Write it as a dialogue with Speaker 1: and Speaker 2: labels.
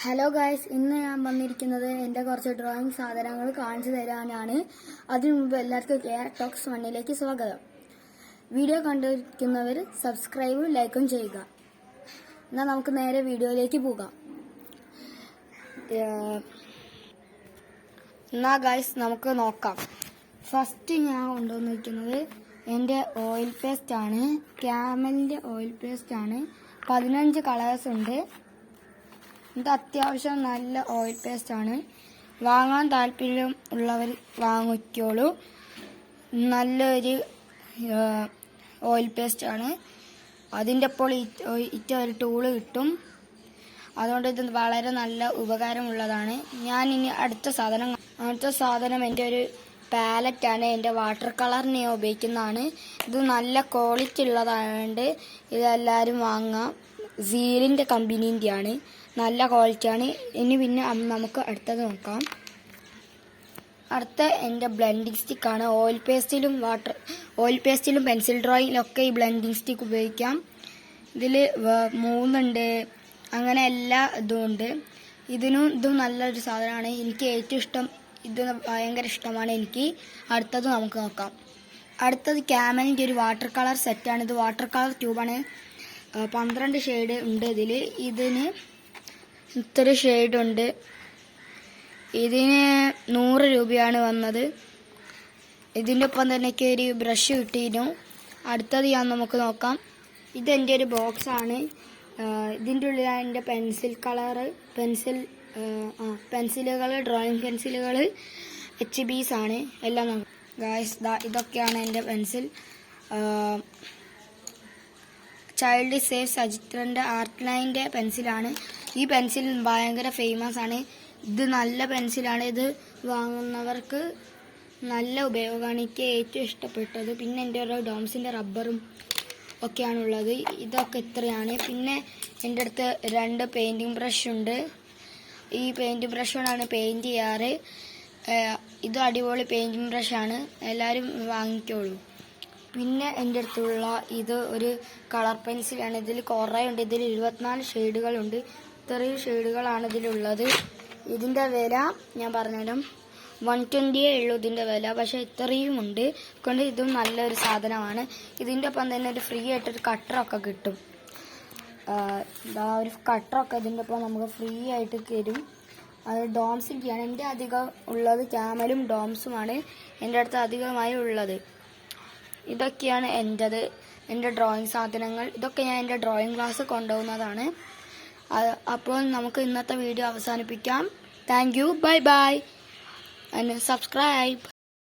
Speaker 1: Hello guys, ഇന്ന് ഞാൻ വന്നിരിക്കുന്നത് എൻ്റെ കുറച്ച് ഡ്രോയിങ് സാധനങ്ങൾ കാണിച്ചു തരാനാണ്. അതിനു മുമ്പ് എല്ലാവർക്കും കെയർ ടോക്സ് 1ലേക്ക് സ്വാഗതം. വീഡിയോ കണ്ടിരിക്കുന്നവർ സബ്സ്ക്രൈബും ലൈക്കും ചെയ്യുക. എന്നാൽ നമുക്ക് നേരെ വീഡിയോയിലേക്ക് പോകാം. എന്നാ ഗൈസ് നമുക്ക് നോക്കാം. ഫസ്റ്റ് ഞാൻ കൊണ്ടുവന്നിരിക്കുന്നത് എൻ്റെ ഓയിൽ പേസ്റ്റ് ആണ്. ക്യാമലിൻ്റെ ഓയിൽ പേസ്റ്റ് ആണ്. 15 കളേഴ്സ് ഉണ്ട്. ഇത് അത്യാവശ്യം നല്ല ഓയിൽ പേസ്റ്റ് ആണ്. വാങ്ങാൻ താല്പര്യം ഉള്ളവർ വാങ്ങിക്കോളൂ. നല്ലൊരു ഓയിൽ പേസ്റ്റ് ആണ്. അതിൻ്റെ ഒപ്പം ഒരു ടൂള് കിട്ടും. അതുകൊണ്ട് ഇത് വളരെ നല്ല ഉപകാരമുള്ളതാണ്. ഞാൻ ഇനി അടുത്ത സാധനം എൻ്റെ ഒരു പാലറ്റാണ്. എൻ്റെ വാട്ടർ കളറിന് ഞാൻ ഉപയോഗിക്കുന്നതാണ്. ഇത് നല്ല ക്വാളിറ്റി ഉള്ളതായതുകൊണ്ട് ഇതെല്ലാവരും വാങ്ങാം. സീലിൻ്റെ കമ്പനീൻ്റെയാണ്. നല്ല ക്വാളിറ്റിയാണ്. ഇനി പിന്നെ നമുക്ക് അടുത്തത് നോക്കാം. അടുത്ത എൻ്റെ ബ്ലെൻഡിങ് സ്റ്റിക്കാണ്. ഓയിൽ പേസ്റ്റിലും പെൻസിൽ ഡ്രോയിങ്ങിലൊക്കെ ഈ ബ്ലെൻഡിങ് സ്റ്റിക്ക് ഉപയോഗിക്കാം. ഇതിൽ 3 ഉണ്ട്. അങ്ങനെ എല്ലാ ഇതും ഉണ്ട്. ഇതും നല്ലൊരു സാധനമാണ്. എനിക്ക് ഏറ്റവും ഇഷ്ടം ഇത്, ഭയങ്കര ഇഷ്ടമാണ് എനിക്ക്. അടുത്തത് നമുക്ക് നോക്കാം. അടുത്തത് ക്യാമലിൻ്റെ ഒരു വാട്ടർ കളർ സെറ്റാണ്. ഇത് വാട്ടർ കളർ ട്യൂബാണ്. 12 ഷെയ്ഡ് ഉണ്ട് ഇതിൽ. ഇതിന് ഇത്ര ഷെയ്ഡുണ്ട്. ഇതിന് 100 രൂപയാണ് വന്നത്. ഇതിൻ്റെ ഒപ്പം തന്നെ എനിക്ക് ഒരു ബ്രഷ് കിട്ടിയിരുന്നു. അടുത്തത് നമുക്ക് നോക്കാം. ഇതെൻ്റെ ഒരു ബോക്സാണ്. ഇതിൻ്റെ ഉള്ളിലാണ് എൻ്റെ പെൻസിലുകൾ, ഡ്രോയിങ് പെൻസിലുകൾ, HBs ആണ് എല്ലാം. ഗായ്സ്, ഇതൊക്കെയാണ് എൻ്റെ പെൻസിൽ. ചൈൽഡ് സേവ് സജിത്രൻ്റെ ആർട്ട് ലൈൻ്റെ പെൻസിലാണ്. ഈ പെൻസിൽ ഭയങ്കര ഫേമസ് ആണ്. ഇത് നല്ല പെൻസിലാണ്. ഇത് വാങ്ങുന്നവർക്ക് നല്ല ഉപയോഗമാണ്. എനിക്ക് ഏറ്റവും ഇഷ്ടപ്പെട്ടത്. പിന്നെ എൻ്റെ ഒരു ഡോംസിൻ്റെ റബ്ബറും ഒക്കെയാണുള്ളത്. ഇതൊക്കെ ഇത്രയാണ്. പിന്നെ എൻ്റെ അടുത്ത് 2 പെയിൻറ്റിങ് ബ്രഷ് ഉണ്ട്. ഈ പെയിൻറ്റിങ് ബ്രഷ് കൊണ്ടാണ് പെയിൻറ്റ് ചെയ്യാറ്. ഇത് അടിപൊളി പെയിൻറ്റിങ് ബ്രഷാണ്. എല്ലാവരും വാങ്ങിക്കോളൂ. പിന്നെ എൻ്റെ അടുത്തുള്ള ഇത് ഒരു കളർ പെൻസിലാണ്. ഇതിൽ കുറേ ഉണ്ട്. ഇതിൽ 24 ഷെയ്ഡുകളുണ്ട്. ഇത്രയും ഷെയ്ഡുകളാണ് ഇതിലുള്ളത്. ഇതിൻ്റെ വില ഞാൻ പറഞ്ഞുതരാം. 120 ഉള്ളൂ ഇതിൻ്റെ വില. പക്ഷേ ഇത്രയും ഉണ്ട്. അതുകൊണ്ട് ഇതും നല്ലൊരു സാധനമാണ്. ഇതിൻ്റെ ഒപ്പം തന്നെ ഒരു ഫ്രീ ആയിട്ടൊരു കട്ടറൊക്കെ കിട്ടും. ഒരു കട്ടറൊക്കെ ഇതിൻ്റെ ഒപ്പം നമുക്ക് ഫ്രീ ആയിട്ട് തരും. അത് ഡോംസിൻ്റെയാണ്. എൻ്റെ അധികം ഉള്ളത് ക്യാമലും ഡോംസുമാണ് എൻ്റെ അടുത്ത് അധികമായി ഉള്ളത്. ഇതൊക്കെയാണ് എൻ്റെ ഡ്രോയിങ് സാധനങ്ങൾ. ഇതൊക്കെ ഞാൻ എൻ്റെ ഡ്രോയിങ് ക്ലാസ് കൊണ്ടുപോകുന്നതാണ്. അപ്പോൾ നമുക്ക് ഇന്നത്തെ വീഡിയോ അവസാനിപ്പിക്കാം. Thank you. Bye bye and subscribe.